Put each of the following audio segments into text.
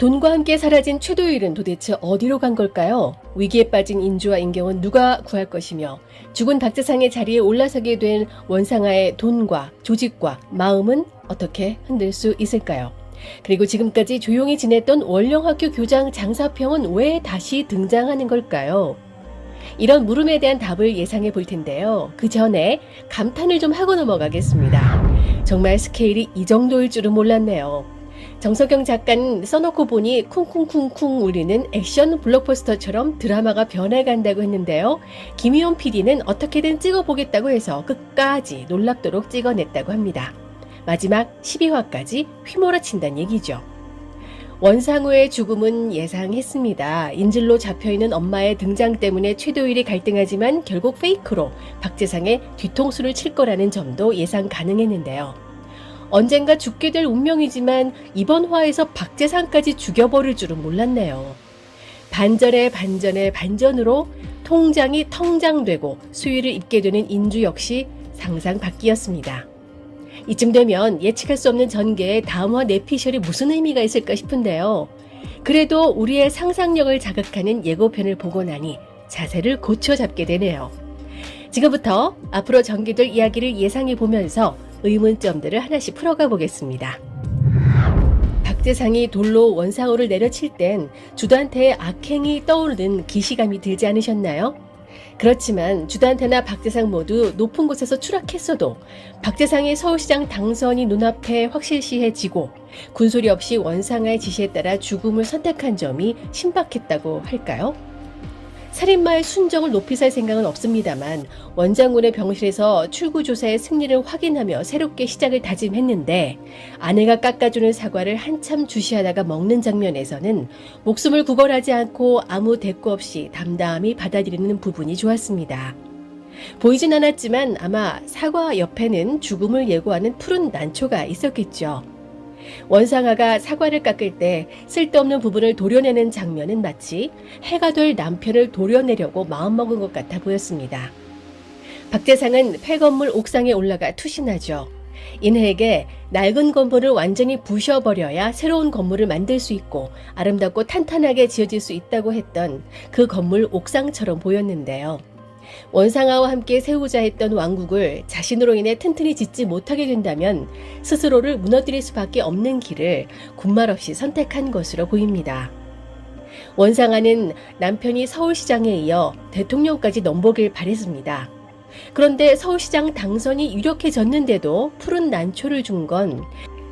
돈과 함께 사라진 최도일은 도대체 어디로 간 걸까요? 위기에 빠진 인주와 인경은 누가 구할 것이며 죽은 박재상의 자리에 올라서게 된 원상아의 돈과 조직과 마음은 어떻게 흔들 수 있을까요? 그리고 지금까지 조용히 지냈던 원령학교 교장 장사평은 왜 다시 등장하는 걸까요? 이런 물음에 대한 답을 예상해 볼 텐데요. 그 전에 감탄을 좀 하고 넘어가겠습니다. 정말 스케일이 이 정도일 줄은 몰랐네요. 정석영 작가는 써놓고 보니 쿵쿵쿵쿵 울리는 액션 블록버스터처럼 드라마가 변해간다고 했는데요. 김희원 PD는 어떻게든 찍어보겠다고 해서 끝까지 놀랍도록 찍어냈다고 합니다. 마지막 12화까지 휘몰아친다는 얘기죠. 원상우의 죽음은 예상했습니다. 인질로 잡혀있는 엄마의 등장 때문에 최도일이 갈등하지만 결국 페이크로 박재상의 뒤통수를 칠 거라는 점도 예상 가능했는데요. 언젠가 죽게 될 운명이지만 이번 화에서 박재상까지 죽여버릴 줄은 몰랐네요. 반전의 반전의 반전으로 통장이 텅장되고 수위를 입게 되는 인주 역시 상상 밖이었습니다. 이쯤 되면 예측할 수 없는 전개의 다음화 내피셜이 무슨 의미가 있을까 싶은데요. 그래도 우리의 상상력을 자극하는 예고편을 보고 나니 자세를 고쳐 잡게 되네요. 지금부터 앞으로 전개될 이야기를 예상해 보면서 의문점들을 하나씩 풀어가 보겠습니다. 박재상이 돌로 원상우를 내려칠 땐 주단태의 악행이 떠오르는 기시감이 들지 않으셨나요? 그렇지만 주단태나 박재상 모두 높은 곳에서 추락했어도 박재상의 서울시장 당선이 눈앞에 확실시해지고 군소리 없이 원상아의 지시에 따라 죽음을 선택한 점이 신박했다고 할까요? 살인마의 순정을 높이 살 생각은 없습니다만 원장군의 병실에서 출구조사의 승리를 확인하며 새롭게 시작을 다짐했는데 아내가 깎아주는 사과를 한참 주시하다가 먹는 장면에서는 목숨을 구걸하지 않고 아무 대꾸 없이 담담히 받아들이는 부분이 좋았습니다. 보이진 않았지만 아마 사과 옆에는 죽음을 예고하는 푸른 난초가 있었겠죠. 원상아가 사과를 깎을 때 쓸데없는 부분을 도려내는 장면은 마치 해가 될 남편을 도려내려고 마음먹은 것 같아 보였습니다. 박재상은 폐건물 옥상에 올라가 투신하죠. 인해에게 낡은 건물을 완전히 부셔버려야 새로운 건물을 만들 수 있고 아름답고 탄탄하게 지어질 수 있다고 했던 그 건물 옥상처럼 보였는데요. 원상아와 함께 세우자 했던 왕국을 자신으로 인해 튼튼히 짓지 못하게 된다면 스스로를 무너뜨릴 수밖에 없는 길을 군말 없이 선택한 것으로 보입니다. 원상아는 남편이 서울시장에 이어 대통령까지 넘보길 바랬습니다. 그런데 서울시장 당선이 유력해졌는데도 푸른 난초를 준 건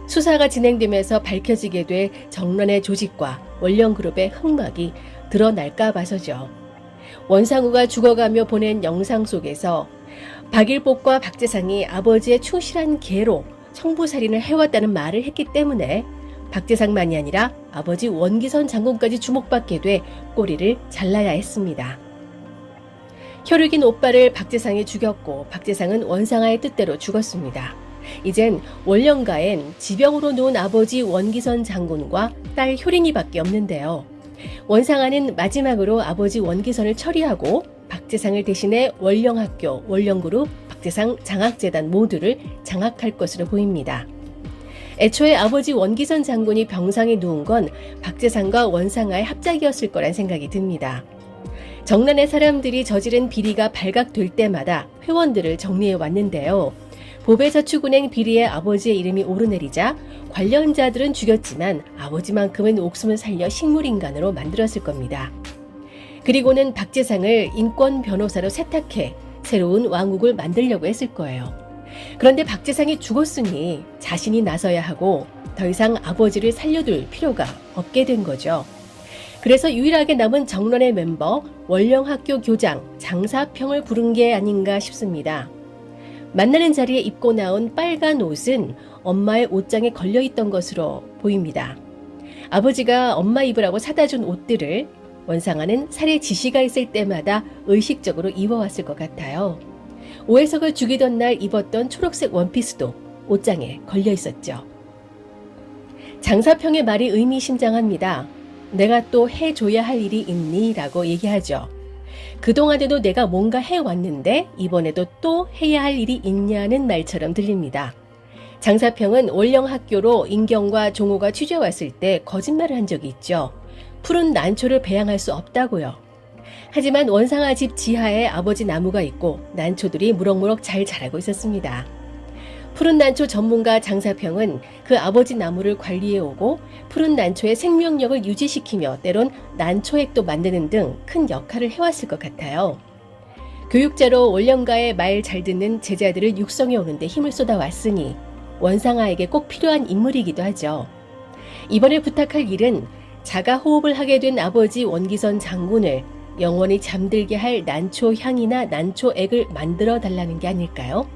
수사가 진행되면서 밝혀지게 될 정론의 조직과 원령그룹의 흑막이 드러날까 봐서죠. 원상우가 죽어가며 보낸 영상 속에서 박일복과 박재상이 아버지의 충실한 개로 청부살인을 해왔다는 말을 했기 때문에 박재상만이 아니라 아버지 원기선 장군까지 주목받게 돼 꼬리를 잘라야 했습니다. 혈육인 오빠를 박재상이 죽였고 박재상은 원상아의 뜻대로 죽었습니다. 이젠 원령가엔 지병으로 누운 아버지 원기선 장군과 딸 효린이밖에 없는데요. 원상아는 마지막으로 아버지 원기선을 처리하고 박재상을 대신해 원령학교, 원령그룹, 박재상 장학재단 모두를 장악할 것으로 보입니다. 애초에 아버지 원기선 장군이 병상에 누운 건 박재상과 원상아의 합작이었을 거란 생각이 듭니다. 정란의 사람들이 저지른 비리가 발각될 때마다 회원들을 정리해 왔는데요. 보배저축은행 비리에 아버지의 이름이 오르내리자 관련자들은 죽였지만 아버지만큼은 목숨을 살려 식물인간으로 만들었을 겁니다. 그리고는 박재상을 인권 변호사로 세탁해 새로운 왕국을 만들려고 했을 거예요. 그런데 박재상이 죽었으니 자신이 나서야 하고 더 이상 아버지를 살려둘 필요가 없게 된 거죠. 그래서 유일하게 남은 정론의 멤버 원령학교 교장 장사평을 부른 게 아닌가 싶습니다. 만나는 자리에 입고 나온 빨간 옷은 엄마의 옷장에 걸려있던 것으로 보입니다. 아버지가 엄마 입으라고 사다 준 옷들을 원상아는 살해 지시가 있을 때마다 의식적으로 입어왔을 것 같아요. 오해석을 죽이던 날 입었던 초록색 원피스도 옷장에 걸려있었죠. 장사평의 말이 의미심장합니다. 내가 또 해줘야 할 일이 있니? 라고 얘기하죠. 그동안에도 내가 뭔가 해왔는데 이번에도 또 해야 할 일이 있냐는 말처럼 들립니다. 장사평은 원령학교로 인경과 종호가 취재왔을 때 거짓말을 한 적이 있죠. 푸른 난초를 배양할 수 없다고요. 하지만 원상아 집 지하에 아버지 나무가 있고 난초들이 무럭무럭 잘 자라고 있었습니다. 푸른 난초 전문가 장사평은 그 아버지 나무를 관리해오고 푸른 난초의 생명력을 유지시키며 때론 난초액도 만드는 등 큰 역할을 해왔을 것 같아요. 교육자로 원령가의 말 잘 듣는 제자들을 육성해 오는데 힘을 쏟아왔으니 원상아에게 꼭 필요한 인물이기도 하죠. 이번에 부탁할 일은 자가 호흡을 하게 된 아버지 원기선 장군을 영원히 잠들게 할 난초 향이나 난초액을 만들어 달라는 게 아닐까요?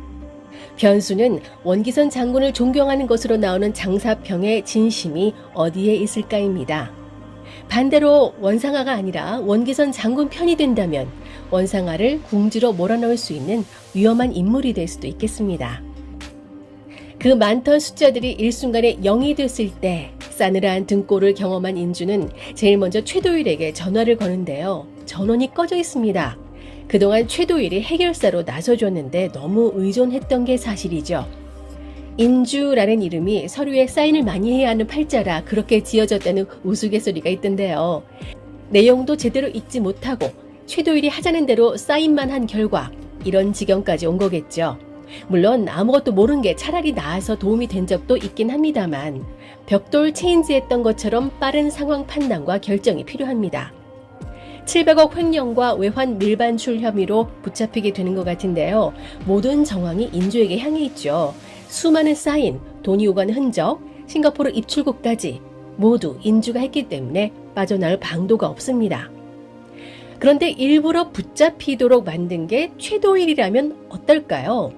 변수는 원기선 장군을 존경하는 것으로 나오는 장사평의 진심이 어디에 있을까입니다. 반대로 원상아가 아니라 원기선 장군 편이 된다면 원상아를 궁지로 몰아넣을 수 있는 위험한 인물이 될 수도 있겠습니다. 그 많던 숫자들이 일순간에 0이 됐을 때 싸늘한 등골을 경험한 인주는 제일 먼저 최도일에게 전화를 거는데요. 전원이 꺼져 있습니다. 그동안 최도일이 해결사로 나서줬는데 너무 의존했던 게 사실이죠. 인주라는 이름이 서류에 사인을 많이 해야 하는 팔자라 그렇게 지어졌다는 우스갯소리가 있던데요. 내용도 제대로 읽지 못하고 최도일이 하자는 대로 사인만 한 결과 이런 지경까지 온 거겠죠. 물론 아무것도 모르는 게 차라리 나아서 도움이 된 적도 있긴 합니다만 벽돌 체인지했던 것처럼 빠른 상황 판단과 결정이 필요합니다. 700억 횡령과 외환 밀반출 혐의로 붙잡히게 되는 것 같은데요. 모든 정황이 인주에게 향해 있죠. 수많은 사인, 돈이 오가는 흔적, 싱가포르 입출국까지 모두 인주가 했기 때문에 빠져나올 방도가 없습니다. 그런데 일부러 붙잡히도록 만든 게 최도일이라면 어떨까요?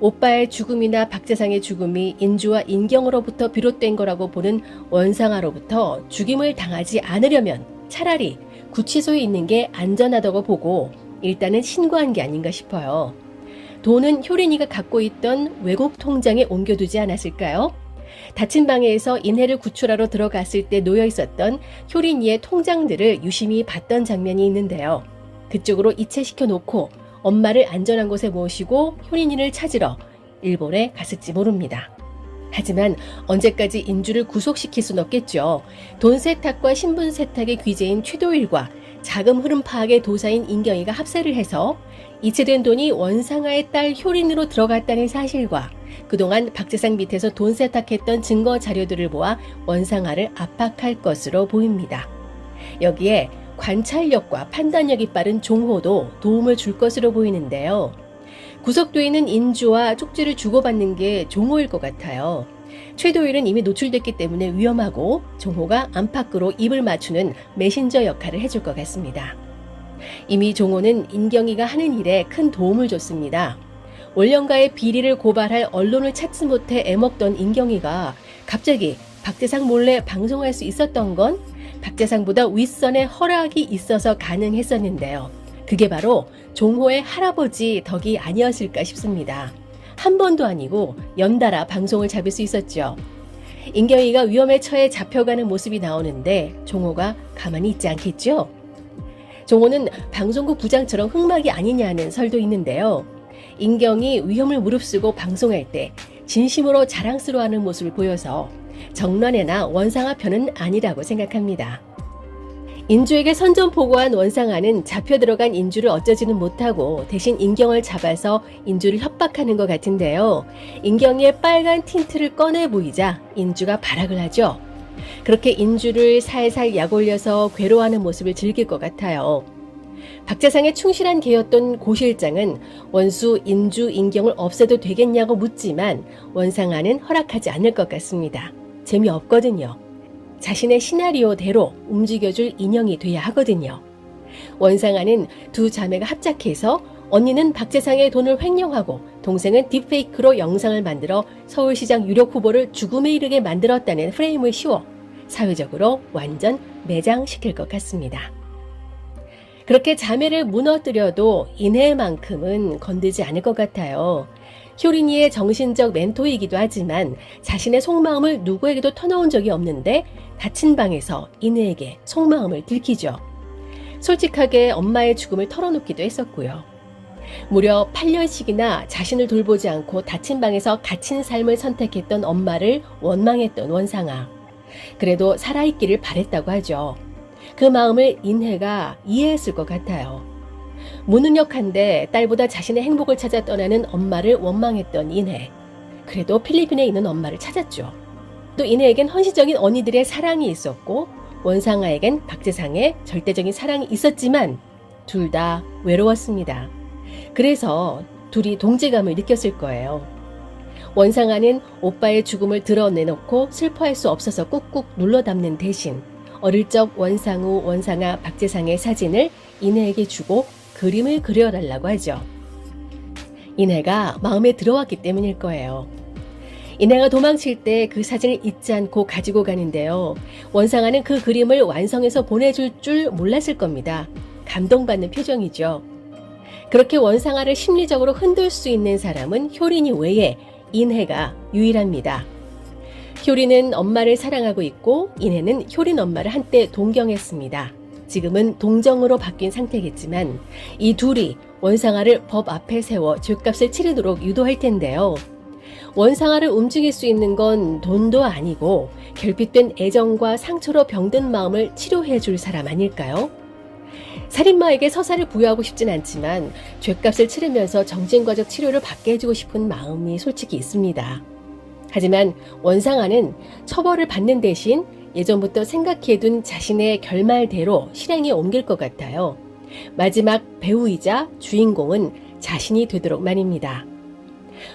오빠의 죽음이나 박재상의 죽음이 인주와 인경으로부터 비롯된 거라고 보는 원상아로부터 죽임을 당하지 않으려면 차라리 구치소에 있는 게 안전하다고 보고 일단은 신고한 게 아닌가 싶어요. 돈은 효린이가 갖고 있던 외국 통장에 옮겨두지 않았을까요? 닫힌 방에서 인해를 구출하러 들어갔을 때 놓여 있었던 효린이의 통장들을 유심히 봤던 장면이 있는데요. 그쪽으로 이체시켜 놓고 엄마를 안전한 곳에 모시고 효린이를 찾으러 일본에 갔을지 모릅니다. 하지만 언제까지 인주를 구속시킬 순 없겠죠. 돈 세탁과 신분 세탁의 귀재인 최도일과 자금 흐름 파악의 도사인 인경이가 합세를 해서 이체된 돈이 원상아의 딸 효린으로 들어갔다는 사실과 그동안 박재상 밑에서 돈 세탁했던 증거 자료들을 모아 원상아를 압박할 것으로 보입니다. 여기에 관찰력과 판단력이 빠른 종호도 도움을 줄 것으로 보이는데요. 구속돼 있는 인주와 쪽지를 주고받는 게 종호일 것 같아요. 최도일은 이미 노출됐기 때문에 위험하고 종호가 안팎으로 입을 맞추는 메신저 역할을 해줄 것 같습니다. 이미 종호는 인경이가 하는 일에 큰 도움을 줬습니다. 원령가의 비리를 고발할 언론을 찾지 못해 애먹던 인경이가 갑자기 박재상 몰래 방송할 수 있었던 건 박재상보다 윗선의 허락이 있어서 가능했었는데요. 그게 바로 종호의 할아버지 덕이 아니었을까 싶습니다. 한 번도 아니고 연달아 방송을 잡을 수 있었죠. 인경이가 위험에 처해 잡혀가는 모습이 나오는데 종호가 가만히 있지 않겠죠? 종호는 방송국 부장처럼 흑막이 아니냐는 설도 있는데요. 인경이 위험을 무릅쓰고 방송할 때 진심으로 자랑스러워하는 모습을 보여서 정란애나 원상아 편은 아니라고 생각합니다. 인주에게 선전포고한 원상아는 잡혀 들어간 인주를 어쩌지는 못하고 대신 인경을 잡아서 인주를 협박하는 것 같은데요. 인경의 빨간 틴트를 꺼내 보이자 인주가 발악을 하죠. 그렇게 인주를 살살 약올려서 괴로워하는 모습을 즐길 것 같아요. 박재상의 충실한 개였던 고 실장은 원수 인주 인경을 없애도 되겠냐고 묻지만 원상아는 허락하지 않을 것 같습니다. 재미없거든요. 자신의 시나리오대로 움직여줄 인형이 돼야 하거든요. 원상아는 두 자매가 합작해서 언니는 박재상의 돈을 횡령하고 동생은 딥페이크로 영상을 만들어 서울시장 유력 후보를 죽음에 이르게 만들었다는 프레임을 씌워 사회적으로 완전 매장시킬 것 같습니다. 그렇게 자매를 무너뜨려도 인해만큼은 건들지 않을 것 같아요. 효린이의 정신적 멘토이기도 하지만 자신의 속마음을 누구에게도 터놓은 적이 없는데 닫힌 방에서 인해에게 속마음을 들키죠. 솔직하게 엄마의 죽음을 털어놓기도 했었고요. 무려 8년씩이나 자신을 돌보지 않고 닫힌 방에서 갇힌 삶을 선택했던 엄마를 원망했던 원상아. 그래도 살아있기를 바랬다고 하죠. 그 마음을 인혜가 이해했을 것 같아요. 무능력한데 딸보다 자신의 행복을 찾아 떠나는 엄마를 원망했던 인혜. 그래도 필리핀에 있는 엄마를 찾았죠. 또 인혜에겐 헌신적인 언니들의 사랑이 있었고 원상아에겐 박재상의 절대적인 사랑이 있었지만 둘 다 외로웠습니다. 그래서 둘이 동질감을 느꼈을 거예요. 원상아는 오빠의 죽음을 드러내놓고 슬퍼할 수 없어서 꾹꾹 눌러 담는 대신 어릴 적 원상우, 원상아, 박재상의 사진을 인혜에게 주고 그림을 그려달라고 하죠. 인혜가 마음에 들어왔기 때문일 거예요. 인혜가 도망칠 때 그 사진을 잊지 않고 가지고 가는데요. 원상아는 그 그림을 완성해서 보내줄 줄 몰랐을 겁니다. 감동받는 표정이죠. 그렇게 원상아를 심리적으로 흔들 수 있는 사람은 효린이 외에 인혜가 유일합니다. 효린은 엄마를 사랑하고 있고 인혜는 효린 엄마를 한때 동경했습니다. 지금은 동정으로 바뀐 상태겠지만 이 둘이 원상아를 법 앞에 세워 죗값을 치르도록 유도할 텐데요. 원상아를 움직일 수 있는 건 돈도 아니고 결핍된 애정과 상처로 병든 마음을 치료해 줄 사람 아닐까요? 살인마에게 서사를 부여하고 싶진 않지만 죗값을 치르면서 정신과적 치료를 받게 해주고 싶은 마음이 솔직히 있습니다. 하지만 원상아는 처벌을 받는 대신 예전부터 생각해둔 자신의 결말대로 실행에 옮길 것 같아요. 마지막 배우이자 주인공은 자신이 되도록 말입니다.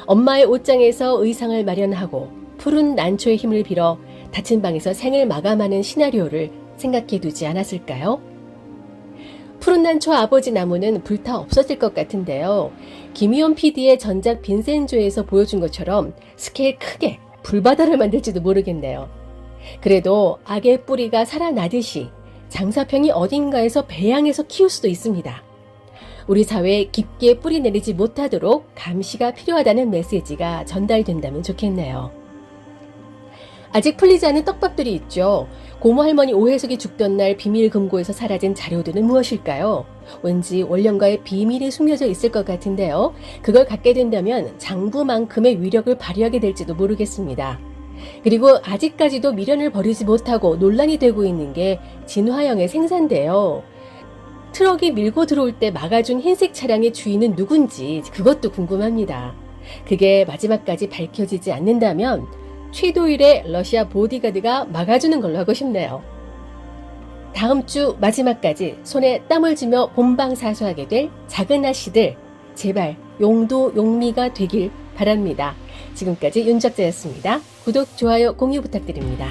엄마의 옷장에서 의상을 마련하고 푸른 난초의 힘을 빌어 닫힌 방에서 생을 마감하는 시나리오를 생각해두지 않았을까요? 푸른 난초 아버지 나무는 불타 없어질 것 같은데요. 김희원 PD의 전작 빈센조에서 보여준 것처럼 스케일 크게 불바다를 만들지도 모르겠네요. 그래도 악의 뿌리가 살아나듯이 장사평이 어딘가에서 배양해서 키울 수도 있습니다. 우리 사회에 깊게 뿌리 내리지 못하도록 감시가 필요하다는 메시지가 전달된다면 좋겠네요. 아직 풀리지 않은 떡밥들이 있죠. 고모 할머니 오해석이 죽던 날 비밀 금고에서 사라진 자료들은 무엇일까요? 왠지 원령과의 비밀이 숨겨져 있을 것 같은데요. 그걸 갖게 된다면 장부만큼의 위력을 발휘하게 될지도 모르겠습니다. 그리고 아직까지도 미련을 버리지 못하고 논란이 되고 있는 게 진화영의 생사인데요. 트럭이 밀고 들어올 때 막아준 흰색 차량의 주인은 누군지 그것도 궁금합니다. 그게 마지막까지 밝혀지지 않는다면 최도일의 러시아 보디가드가 막아주는 걸로 하고 싶네요. 다음 주 마지막까지 손에 땀을 쥐며 본방사수하게 될 작은 아씨들 제발 용도 용미가 되길 바랍니다. 지금까지 윤작자였습니다. 구독, 좋아요, 공유 부탁드립니다.